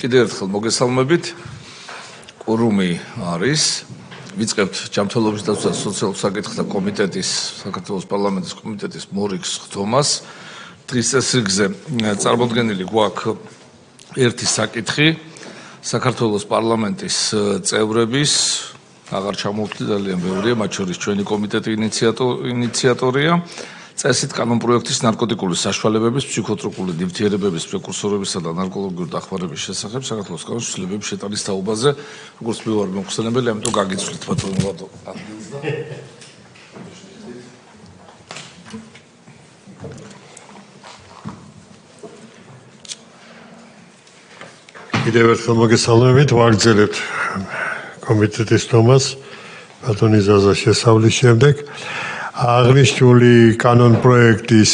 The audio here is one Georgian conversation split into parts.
კიდევ ერთხელ მოგესალმებით. ყურუმი არის. ვიწყებთ ჯანმრთელობის დაცვა და სოციალურ საკითხთა კომიტეტის, საქართველოს პარლამენტის კომიტეტის მორიგს ხდომას. დღის წესრიგზე წარმოდგენილი გვაქვს ერთი საკითხი. საქართველოს პარლამენტის წევრების აღარ ჩამოვთვლი ძალიან ბევრია, მათ შორის ჩვენი კომიტეტი ინიციატორია. წესით კანონპროექტის ნარკოტიკული საშუალებების, ფსიქოტროპული ნივთიერებების, პრეკურსორებისა და ნარკოლოგიური დახმარების შესახებ საქართველოს კანონის ცვლილებების შეტანის თაობაზე, როგორც მივარ მოხსენებელი, ამიტომ გაგიცვლით ბატონო ლადო ადგილს და კიდევ ერთხელ მოგესალმებით, ვაგრძელებთ კომიტეტის თომას ბატონი ზაზა შესავლის შემდეგ. აღნიშნული კანონპროექტის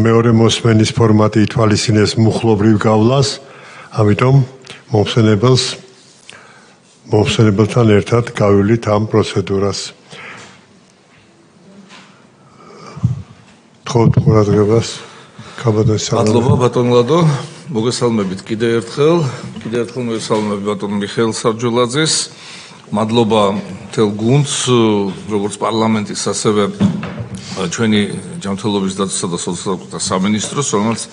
მეორე მოსმენის ფორმატი ითვალისწინებს მუხლობრივ გავლას, ამიტომ მომხსენებელთან ერთად გავივლით ამ პროცედურას. თხოვთ ყურადღებას. მადლობა ბატონ ლადო, მოგესალმებით კიდევ ერთხელ მოგესალმებით ბატონ მიხეილ სარჯულაძეს. მადლობა მთელ გუნდს, როგორც პარლამენტის, ასევე ჩვენი ჯანმრთელობის დაცვისა და სოციალურ სამინისტროს, რომელიც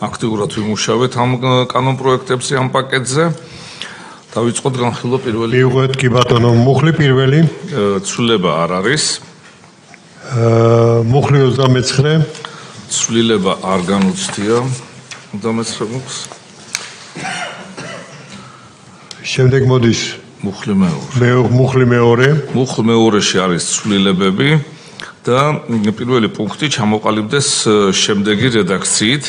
აქტიურად ვიმუშავეთ ამ კანონპროექტებზე, ამ პაკეტზე. დავიწყოთ განხილვა პირველი. მივყვეთ კი ბატონო, მუხლი პირველი. ცვლილება არ არის. მუხლი 29. ცვლილება არ განუცდია 29 მუხლს. შემდეგ მოდის მუხლი მეორე. მუხლი მეორე. მუხლ მეორეში არის ცვლილებები და პირველი პუნქტი ჩამოყალიბდეს შემდეგი რედაქციით.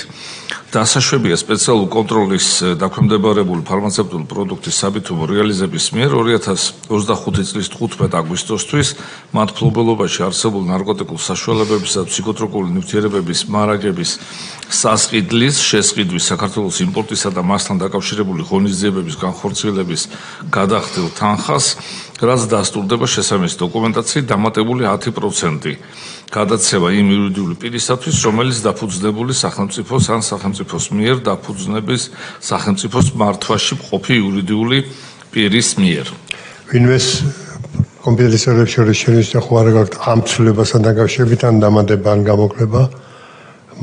დასაშვებია სპეციალური კონტროლის დაქვემდებარებული ფარმაცევტული პროდუქტის საბითუმო რეალიზების მიერ 2025 წლის 15 აგვისტოსთვის მათ ფლობელობაში არსებული ნარკოტიკულ საშუალებებისა და ფსიქოტროპული ნივთიერებების მარაგების სასყიდლის, შესყიდვის, საქართველოს იმპორტისა და მასთან დაკავშირებული ღონისძიებების განხორციელების გადახდილ თანხას, რაც დასტურდება შესაბამისი დოკუმენტაციით დამატებული 10% გადაცემა იმ იურიდიული პირისათვის, რომელიც დაფუძნებული სახელმწიფოს ან სახელმწიფოს მიერ დაფუძნების სახელმწიფოს მართვაში მყოფი იურიდიული პირის მიერ. ვინმეს კომპიუტერის შორის შენიშნა ხო არ გაქვთ ამ ცვლილებასთან დაკავშირებით ან დამატება ან გამოკლება?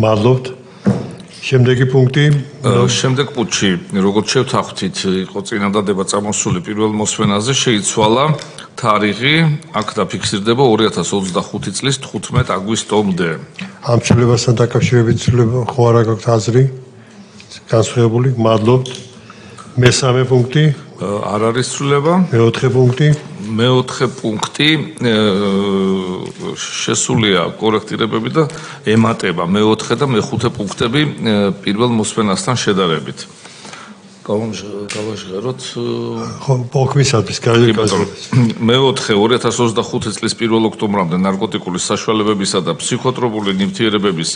მადლობთ. შემდეგი პუნქტი. შემდეგ პუნქტში, როგორც შევთანხმდით, იყო წინადადება წამოსული პირველ მოსმენაზე, შეიცვალა თარიღი, აქ დაფიქსირდება 2025 წლის 15 აგვისტომდე. ამ ცვლილებასთან დაკავშირებით ხო არ გაქვთ აზრი? განსხვავებული, მადლობთ. მესამე პუნქტი. არ არის ცვლილება. მეოთხე პუნქტი. მეოთხე პუნქტი შესულია კორექტირებები და ემატება მეოთხე და მეხუთე პუნქტები პირველ მოსმენასთან შედარებით. გავაჟღეროთ. ხო, პოქმისათვის გაიგებაზე. მეოთხე 2025 წლის 1 ოქტომბრამდე ნარკოტიკული საშუალებებისა და ფსიქოტროპული ნივთიერებების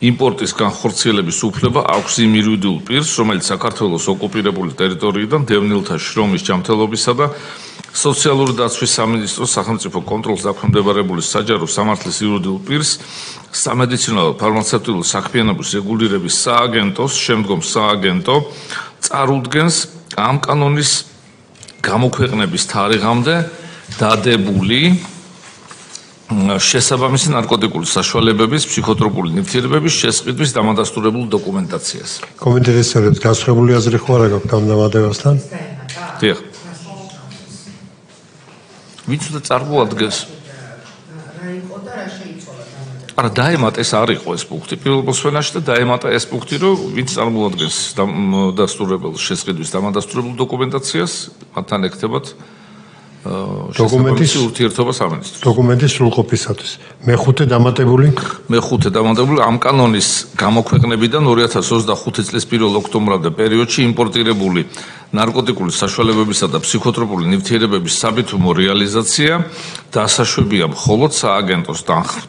იმპორტის განხორციელების უფლება აქვს იმ იურიდიულ პირს, რომელიც საქართველოს ოკუპირებული ტერიტორიიდან დევნილთა შრომის ჯანმრთელობისა და სოციალური დაცვის სამინისტროს სახელმწიფო კონტროლს დაქვემდებარებული საჯარო სამართლის იურიდიულ პირს, სამედიცინო ფარმაცევტული საქმიანობის რეგულირების სააგენტოს, შემდგომ სააგენტო წარუდგენს ამ კანონის გამოქვეყნების თარიღამდე დადებული შესაბამისი ნარკოტიკული საშუალებების, ფსიქოტროპული ნივთიერებების შესყიდვის დამადასტურებულ დოკუმენტაციას. კომენტარის წევრებს გასწრებული აზრი ხო არ გაქვთ ამ დამატებასთან? დიახ. ვინც უნდა წარმოადგენს? რა იყო და რა შეიცვალა დამატება? არა, დაემატა ეს არ იყო ეს პუნქტი პირველ მოსმენაში და დაემატა ეს პუნქტი, რომ ვინც წარმოადგენს დასტურებელ შესყიდვის დამადასტურებულ დოკუმენტაციას, მათთან ეკთებათ დოკუმენტის ურთიერთობა სამინისტროს. დოკუმენტის სრულყოფისათვის. მეხუთე დამატებული ამ კანონის გამოქვეყნებიდან 2025 წლის 1 ოქტომბრამდე პერიოდში იმპორტირებული ნარკოტიკული საშუალებებისა და ფსიქოტროპული ნივთიერებების საბითუმო რეალიზაცია დასაშვებია მხოლოდ სააგენტოს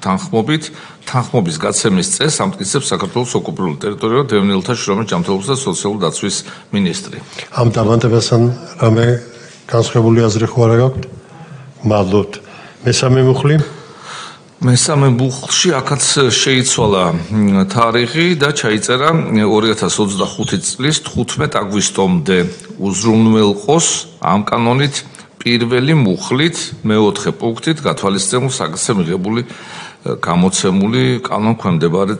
თანხმობით. თანხმობის გაცემის წესს ამტკიცებს საქართველოს ოკუპირებული ტერიტორიიდან დევნილთა შრომის ჯანმრთელობის და სოციალური დაცვის მინისტრი. ამ დამატებასთან რამე განსხვავებული აზრი ხო არ გაქვთ? მადლობთ. მესამე მუხლი. მესამე ბუხლში აქაც შეიცვალა თარიღი და ჩაიწერა 2025 წლის 15 აგვისტომდე უზრუნველყოს ამ კანონით პირველი მუხლით მეოთხე პუნქტით გათვალისწინებულ საკითხზე მიღებული გამოცემული კანონქვემდებარე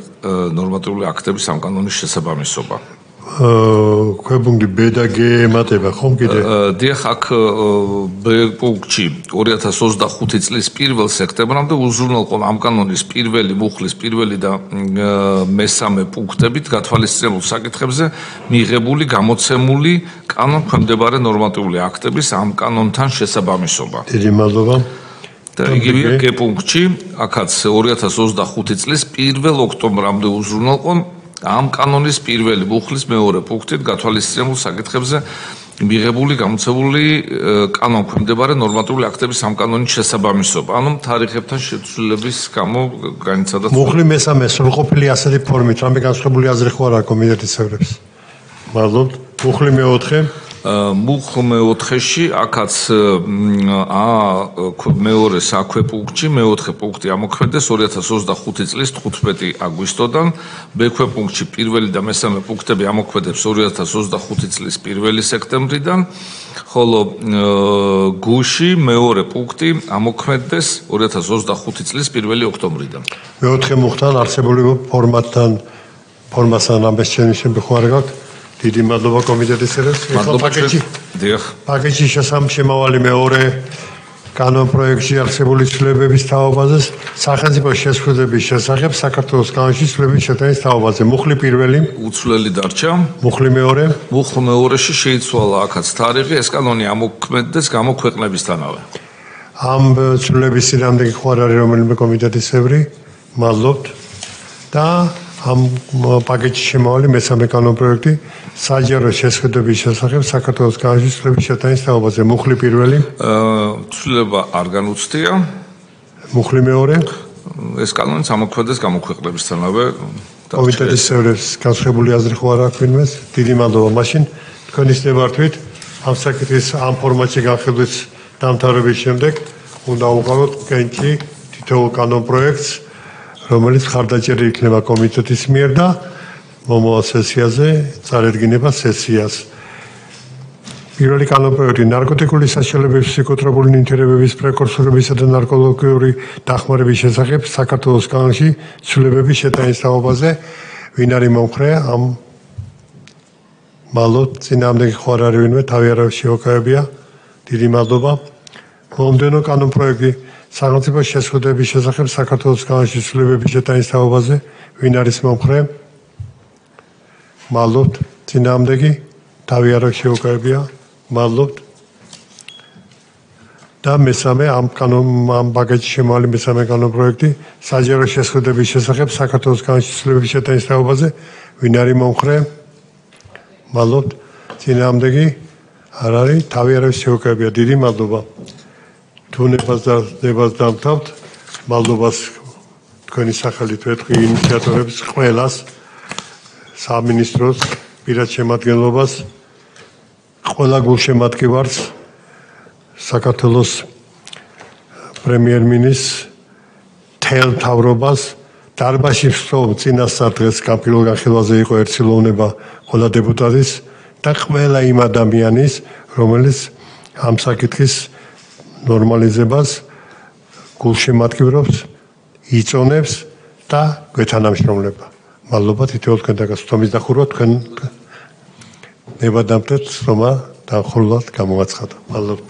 ნორმატიული აქტების ამ კანონის შესაბამისობა. ქვებუნდი B და G ემატება ხომ კიდე? დიახ, აქ B პუნქტში 2025 წლის 1 სექტემბრამდე უზრუნველყო ამ კანონის პირველი მუხლის პირველი და მესამე პუნქტებით გათვალისწინებულ საკითხებზე მიღებული გამოცემული კანონქვემდებარე ნორმატიული აქტების ამ კანონთან შესაბამისობა. დიდი მადლობა. და იგივე G პუნქტში აქაც 2025 წლის 1 ოქტომბრამდე უზრუნველყო ამ კანონის პირველი მუხლის მეორე პუნქტით გათვალისწინებულ საკითხებზე მიღებული გამოცემული კანონქვემდებარე ნორმატიული აქტების ამ კანონის შესაბამისობა. ანუ თარიღებთან შეცვლილების გამო განიცადა მუხლი მესამე სრულყოფილი ასეთი ფორმით, რამე განსხვავებული აზრი ხო არა კომიტეტის წევრებს? მადლობთ. მუხლი მეოთხე მუხლ მეოთხეში აქაც მეორე საქვე პუნქტში მეოთხე პუნქტი ამოქმედეს 2025 წლის 15 აგვისტოდან, ბექვე პუნქტში პირველი და მესამე პუნქტები ამოქმედებს 2025 წლის 1 სექტემბრიდან, ხოლო გუში მეორე პუნქტი ამოქმედეს 2025 წლის 1 ოქტომბრიდან. მეოთხე მუხლთან არსებული ფორმასთან ამბეს შენიშნები ხო არ გაქვთ? დიდი მადლობა კომიტეტის წევრებს. პაკეტში შესამჩნეველი მეორე კანონ პროექტში არსებული ცვლილებების თაობაზე სახელმწიფო შესყიდვების შესახებ საქართველოს კანონში ცვლილების შეტანის თაობაზე. მუხლი პირველი უცვლელი დარჩა. მუხლი მეორე. მუხლ მეორეში შეიცვალა აქაც თარიღი, ეს კანონი ამოქმედდეს გამოქვეყნებისთანავე. ამ ცვლილების წინააღმდეგი ხო არ არის რომელიმე კომიტეტის წევრი? მადლობთ. და ამ პაკეტში შემავალი მესამე კანონ პროექტი საჯარო შესყიდვების შესახებ საქართველოს კანონში ცვლილების შეტანის თაობაზე. მუხლი პირველი. ცვლილება არ განუცდია. მუხლი მეორე. ეს კანონიც ამოქმედეს გამოქვეყნებისთანავე. კომიტეტის წევრებს განსხვავებული აზრი ხო არ აქვს ვინმეს? დიდი მადლობა. მაშინ თქვენი ნებართვით ამ საკითხის ამ ფორმატში განხილვის დამთავრების შემდეგ უნდა უყაროთ კენჭი თითოეულ კანონ პროექტს, რომელიც ხარდაჭერი იქნება კომიტეტის მიერ და მომავალ სესიაზე წარედგინება სესიას. პირველი კანონ პროექტი ნარკოტიკული საშუალებების ფსიქოტროპული ნივთიერებების პრეკურსორებისა და ნარკოლოგიური დახმარების შესახებ საქართველოს კანონში ცვლილებების შეტანის თაობაზე. ვინ არის მომხრე ამ მალოთ წინააღმდეგი ხო არ არის ვინმე, თავი არ შეოკავებია. დიდი მადლობა. მომდენო კანონ პროექტი სახელმწიფო შესყიდვების შესახებ საქართველოს კანონში ცვლილებების შეტანის თაობაზე. ვინ არის მომხრე? მადლობთ. წინააღმდეგი თავი არ შეუკავებია. მადლობთ. და მესამე ამ პაკეტში შემავალი მესამე კანონ პროექტი საჯარო შესყიდვების შესახებ საქართველოს კანონში ცვლილებების შეტანის თაობაზე. ვინ არის მომხრე? მადლობთ. წინააღმდეგი არ არის, თავი არ შეუკავებია. დიდი მადლობა. თუნებას დამთავრდით. მადლობას თქვენი სახელით ვეთქვი ინიციატორებს ყველას, სამინისტროს, პირად შემადგენლობას, ყველა გულშემატკივარს, საქართველოს პრემიერ-მინისტრს, თელ მთავრობას, დარბაზში მსწავლ წინასწარ დღეს განხილულ განხილვაზე იყო ერთსილოვნება ყველა დეპუტატის და ყველა იმ ადამიანის, რომელიც ამ საკითხის ნორმალიზებას გულშემატკივრობს, იწონებს და გვეთანამშრომლება. მადლობა თითოეულ თქვენ დაგასწრომის დახურვა, თქვენ ნებადამტეთ სწომა და ხულად გამოაცხადა. მადლობთ.